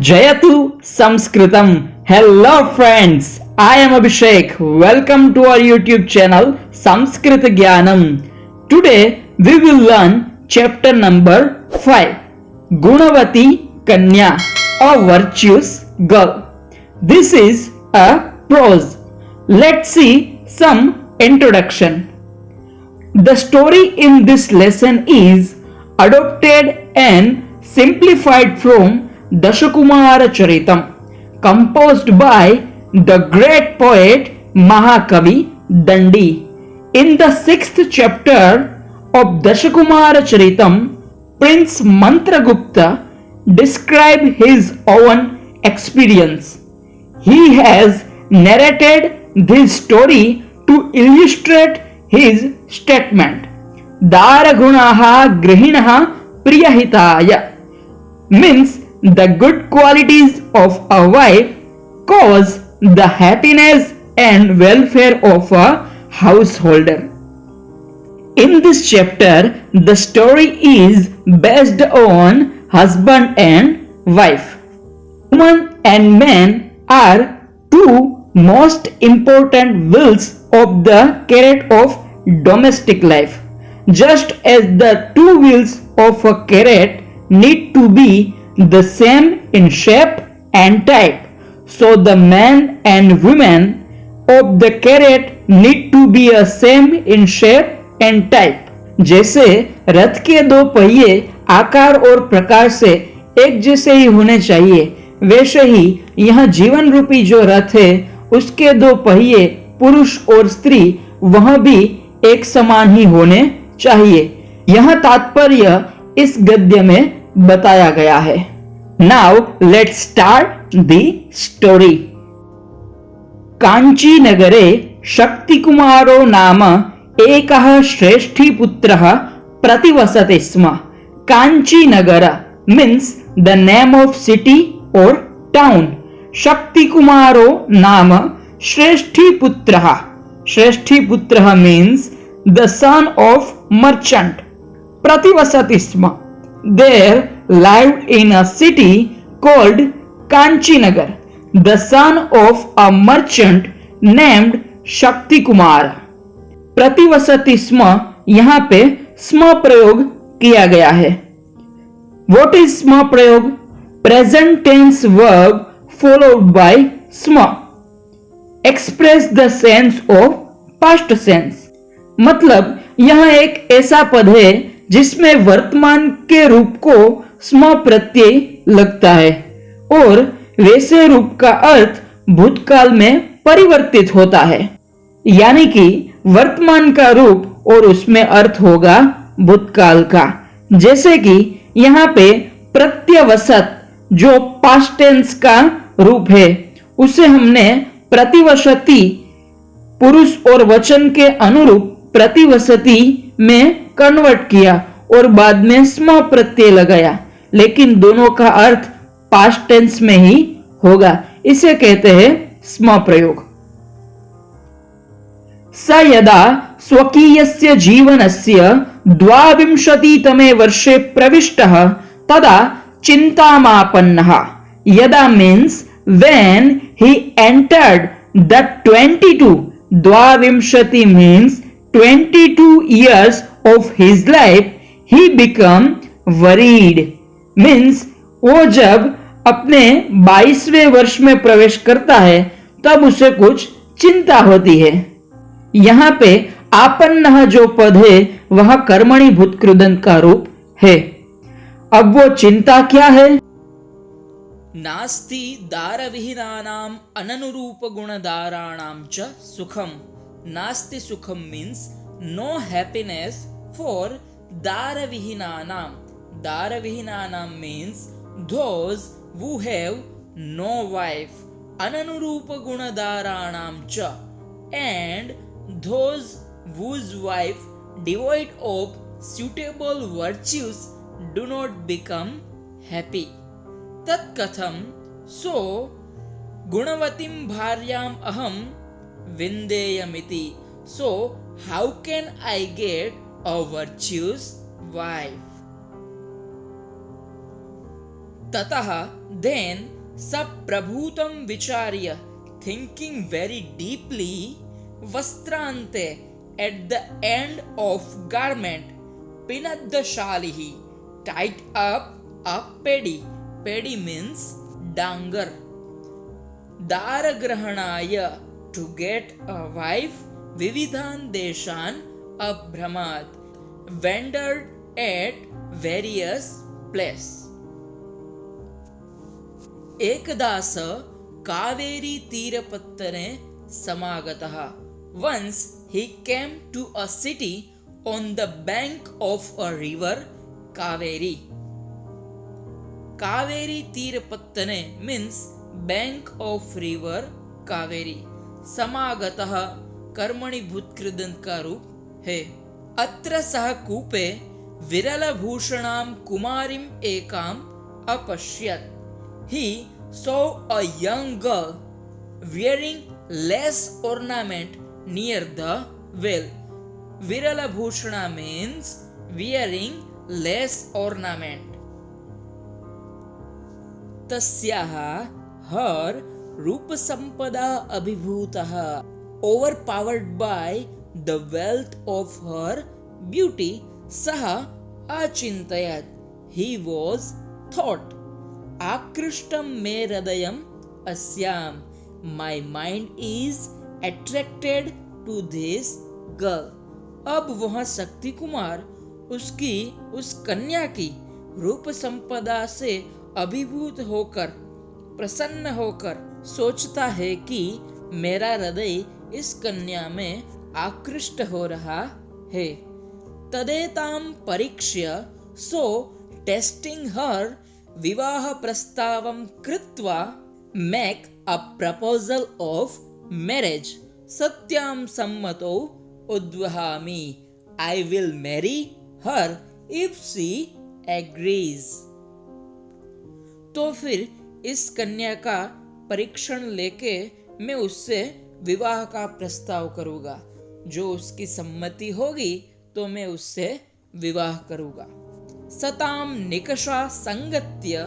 Jayatu Samskritam. Hello friends, I am Abhishek. Welcome to our YouTube channel Samskrit Gyanam. Today we will learn chapter number 5, Gunavati Kanya, a virtuous girl. This is a prose. Let's see some introduction. The story in this lesson is adopted and simplified from Dashakumara Charitam, composed by the great poet Mahakavi Dandi. In the 6th chapter of Dashakumara Charitam, Prince Mantragupta describes his own experience. He has narrated this story to illustrate his statement. Daragunaha grihinaha priyahitaya means the good qualities of a wife cause the happiness and welfare of a householder. In this chapter, the story is based on husband and wife. Woman and man are two most important wheels of the chariot of domestic life. Just as the two wheels of a chariot need to be the same in shape and type, so the man and women of the chariot need to be a same in shape and type. जैसे रथ के दो पहिए आकार और प्रकार से एक जैसे ही होने चाहिए, वैसे ही यह जीवन रूपी जो रथ है उसके दो पहिए पुरुष और स्त्री वह भी एक समान ही होने चाहिए। यह तात्पर्य इस गद्य में बताया गया है। Now let's start the story. Kanchi नगरे शक्तिकुमारो नाम एकः श्रेष्ठीपुत्रः प्रतिवसति स्म. कांची नगर means the name of city or town. शक्तिकुमारो नाम श्रेष्ठीपुत्रः. श्रेष्ठीपुत्रः means the son of merchant. प्रतिवसति स्म. There lived in a city called Kanchinagar, the son of a merchant named Shakti Kumar. प्रतिवसति स्म यहाँ पे स्म प्रयोग किया गया है. What is स्म प्रयोग? Present tense verb followed by स्म. Express the sense of past sense. मतलब यह एक ऐसा पद है जिसमें वर्तमान के रूप को स्म प्रत्यय लगता है और वैसे रूप का अर्थ भूतकाल में परिवर्तित होता है, यानी कि वर्तमान का रूप और उसमें अर्थ होगा भूतकाल का. जैसे कि यहाँ पे प्रत्यवसत जो पास्ट टेंस का रूप है उसे हमने प्रतिवसति पुरुष और वचन के अनुरूप प्रतिवसति में कन्वर्ट किया और बाद में स्म प्रत्यय लगाया, लेकिन दोनों का अर्थ पास्ट टेंस में ही होगा. इसे कहते हैं स्म प्रयोग. स यदा स्वकीयस्य जीवनस्य 22तमे वर्षे प्रविष्टः तदा चिन्तामापन्नः. यदा means when he entered the 22. 22 means 22 years of his life, he become worried. means वो जब अपने 22वें वर्ष में प्रवेश करता है तब उसे कुछ चिंता होती है. यहाँ पे आपन्नः जो पद है वह कर्मणि भूत कृदंत का रूप है. अब वो चिंता क्या है? नास्ति दारविहीनानाम् अननुरूप गुणदाराणां च सुखम. नास्ति सुखम means no happiness for daravihinanam. Daravihinanam means those who have no wife. Ananurupa gunadaranam cha, and those whose wife devoid of suitable virtues do not become happy. Tat katham, so gunavatim bharyam aham vindeyamiti. So how can I get a virtuous wife? Tataha, then सप्रभूतं विचार्य, thinking very deeply, वस्त्रान्ते, at the end of garment, पिनद्दशालिः, tied up a pedi. Pedi means dangar. दारग्रहणाय, to get a wife, विविधान देशान अभ्रमात्, wandered at various places. एकदास Kaveri तीरपत्तने समागतः. Once he came to a city on the bank of a river Kaveri. Kaveri तीरपत्तने means bank of river Kaveri. समागतः कर्मणि भूतकृदंत का रूप है. अत्र सः कूपे विरलभूषणां कुमारीं एकाम् अपश्यत्. He saw a young girl wearing less ornament near the well. Viralabhushana means wearing less ornament. तस्याः her रूपसंपदा अभिभूतः, overpowered by the wealth of her beauty, सः अचिन्तयत्, he was thought, आकृष्टं मे हृदयम् अस्यां, my mind is attracted to this girl. अब वह शक्ति कुमार उसकी उस कन्या की रूप संपदा से अभिभूत होकर, प्रसन्न होकर सोचता है कि मेरा हृदय इस कन्या में आकृष्ट हो रहा है. तदेतां परीक्ष्य, सो टेस्टिंग हर, विवाह प्रस्तावं कृत्वा, make a proposal of marriage, सत्यां सम्मतो उद्वहामि, I will marry her if she agrees. तो फिर इस कन्या का परीक्षण लेके मैं उससे विवाह का प्रस्ताव करूंगा. जो उसकी सम्मति होगी तो मैं उससे विवाह करूंगा. सतां निकषा संगत्य,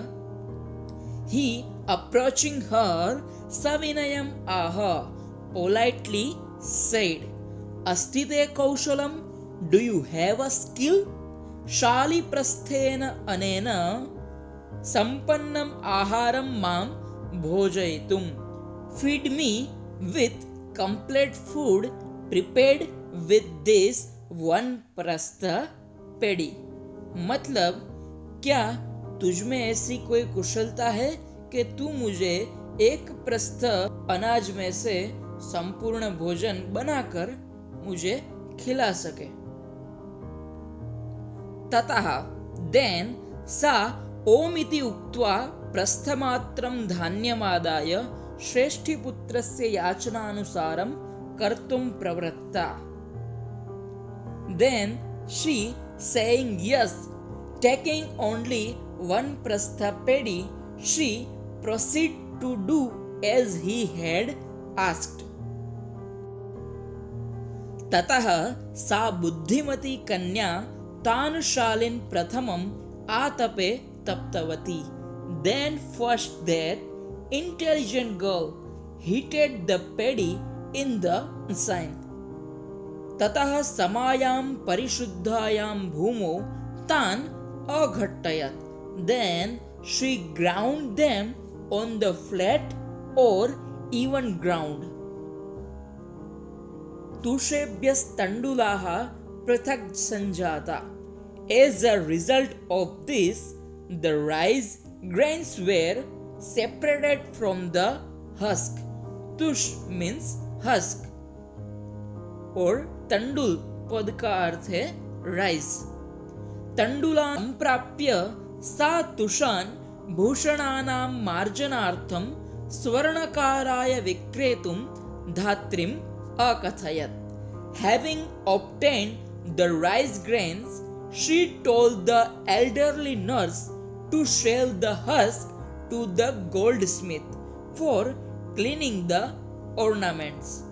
he approaching her, सविनयम् ah, politely said, अस्ति ते कौशलं, do you have a skill? शालिप्रस्थेन अनेन संपन्नम् आहारं मां भोजयितुं, feed me with complete food prepared with this one prastha pedi. मतलब क्या तुझ में ऐसी कोई कुशलता है कि तू मुझे एक प्रस्थ अनाज में से संपूर्ण भोजन बनाकर मुझे खिला सके. ततः then सा ओमिति उक्त्वा प्रस्थमात्रं धान्यमादाय श्रेष्ठीपुत्रस्य याचनानुसारं कर्तुं प्रवृत्ता. Then she, saying yes, taking only one prastha pedi, she proceeded to do as he had asked. ततः सा बुद्धिमती कन्या तानुशालिन प्रथमं आतपे तप्तवती. Then first that intelligent girl heated the paddy in the sun. ततः समायां परिशुद्धायां भूमौ तान् अघट्टयत्. Then she ground them on the flat or even ground. तुषेभ्यस्तण्डुलाः पृथक् सञ्जाता. As a result of this, the rice grains were separated from the husk. तुष means husk और तंडुल पद का अर्थ है rice. तंडुलान् प्राप्य सा तुषान् भूषणानां मार्जनार्थं स्वर्णकाराय विक्रेतुं धात्रीम् अकथयत्. Having obtained the rice grains, she told the elderly nurse to sell the husk to the goldsmith for cleaning the ornaments.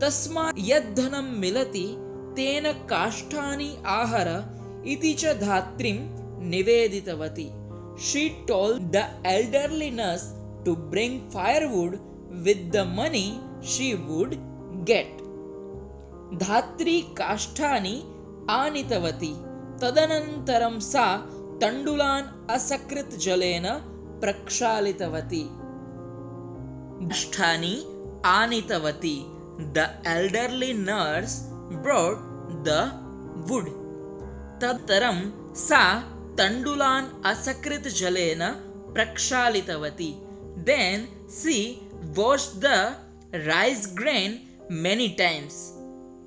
तस्मात् यद्धनं मिलति तेन काष्ठानि आहर इति च धात्रीं निवेदितवती. She told the elderly nurse to bring firewood with the money she would get. धात्री काष्ठानि आनीतवती तदनन्तरं सा तण्डुलान् असकृत् जलेन प्रक्षालितवती. काष्ठानि आनीतवती. The elderly nurse brought the wood. तदनन्तरं सा तण्डुलान् असकृत् जलेन प्रक्षालितवती. Then she washed the rice grain many times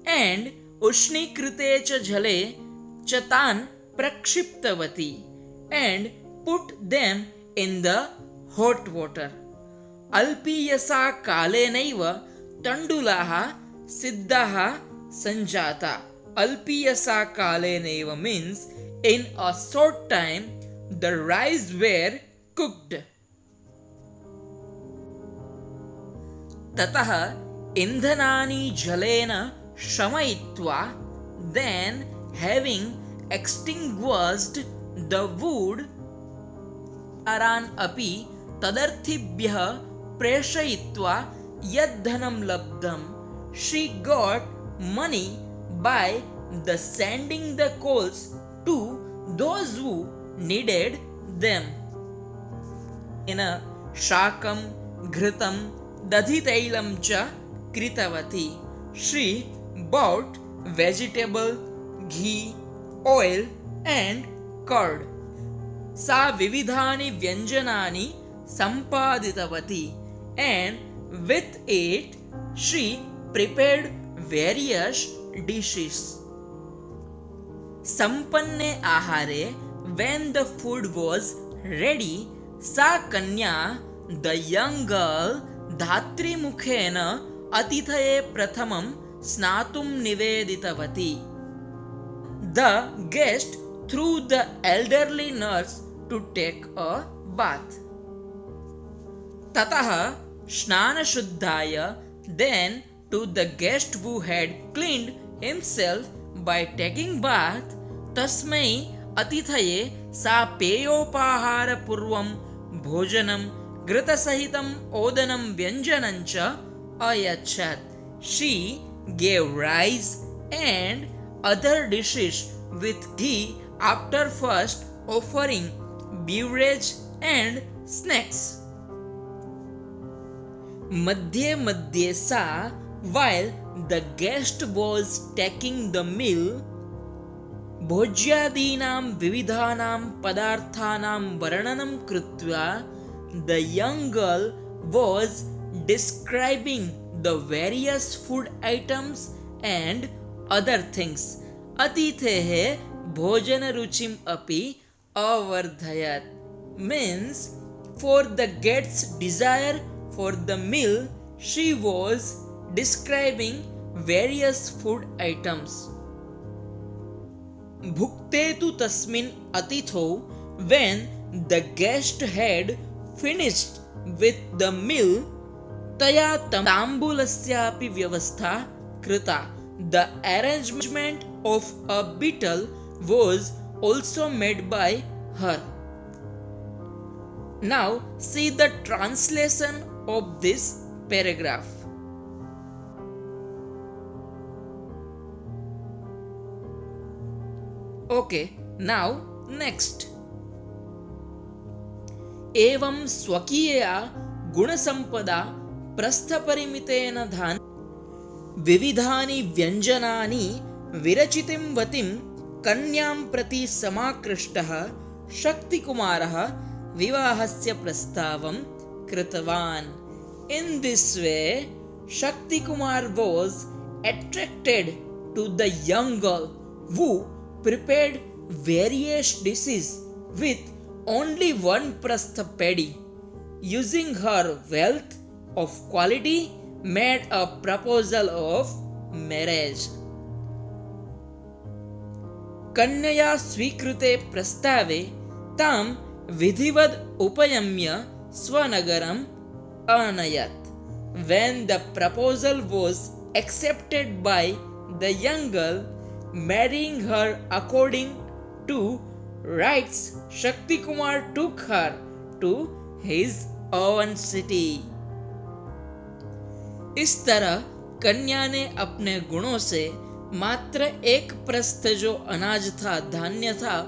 and उष्णीकृते च जले च तान् प्रक्षिप्तवती and put them in the hot water. अल्पीयसा कालेनैव तण्डुलाः सिद्धाः सञ्जाता. अल्पीयसा कालेनैव means in a short time the rice were cooked. ततः इंधनानि जलेन शमयित्वा then having extinguished the wood अरान् अपि तदर्थिभ्यः प्रेषयित्वा यद्धनं लब्धं she got money by the sending the coals to those who needed them. In a शाकं घृतं दधितैलं च कृतवती. She bought vegetable, ghee, oil and curd. सा विविधानि व्यञ्जनानि सम्पादितवती and with it she prepared various dishes. सम्पन्ने आहारे when the food was ready सा कन्या the young girl धात्रीमुखेन अतिथये प्रथमं स्नातुं निवेदितवती. The guest threw the elderly nurse to take a bath. ततः स्नानशुद्धाय then to the guest who had cleaned himself by taking bath तस्मै अतिथये सा पेयोपाहारपूर्वं भोजनं घृतसहितं ओदनं व्यञ्जनं च अयच्छत्. She gave rice and other dishes with ghee after first offering beverage and snacks. मध्ये मध्ये सा while the guest was taking the meal भोज्यादीनां विविधानां पदार्थानां वर्णनं कृत्वा the young girl was describing the various food items and other things. अतिथेः भोजनरुचिम् अपि अवर्धयत्. Means for the guest's desire for the meal she was describing various food items. भुक्ते तु तस्मिन् अतिथौ when the guest had finished with the meal तया ताम्बूलस्यापि व्यवस्था कृता. The arrangement of a betel was also made by her. Now see the translation of this paragraph. Okay, now next. एवं स्वकीयया गुणसम्पदा प्रस्थपरिमितेन धान विविधानि व्यञ्जनानि विरचितिं वतिं कन्यां प्रति समाकृष्टः शक्तिकुमारः विवाहस्य प्रस्तावं कृतवान्. In this way, Shaktikumar was attracted to the young girl who prepared various dishes with only one prastha paddy. Using her wealth of quality, made a proposal of marriage. कन्यया स्वीकृते प्रस्तावे तां विधिवद् उपयम्य स्वनगरम् आनयत्. When the proposal was accepted by the young girl, marrying her according to rites, Shaktikumar took her to his oven city. इस तरह कन्या ने अपने गुणों से मात्र एक प्रस्थ जो अनाज था, धान्य था,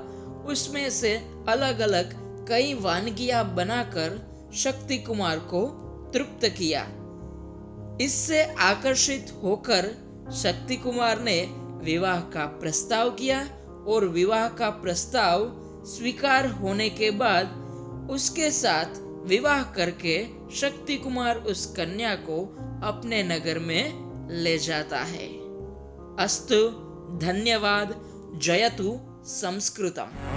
उसमें से अलग अलग कई वानगियां बनाकर शक्ति कुमार को तृप्त किया। इससे आकर्षित होकर शक्ति कुमार ने विवाह का प्रस्ताव किया और विवाह का प्रस्ताव स्वीकार होने के बाद उसके साथ विवाह करके शक्ति कुमार उस कन्या को अपने नगर में ले जाता है। अस्तु, धन्यवाद। जयतु संस्कृतम।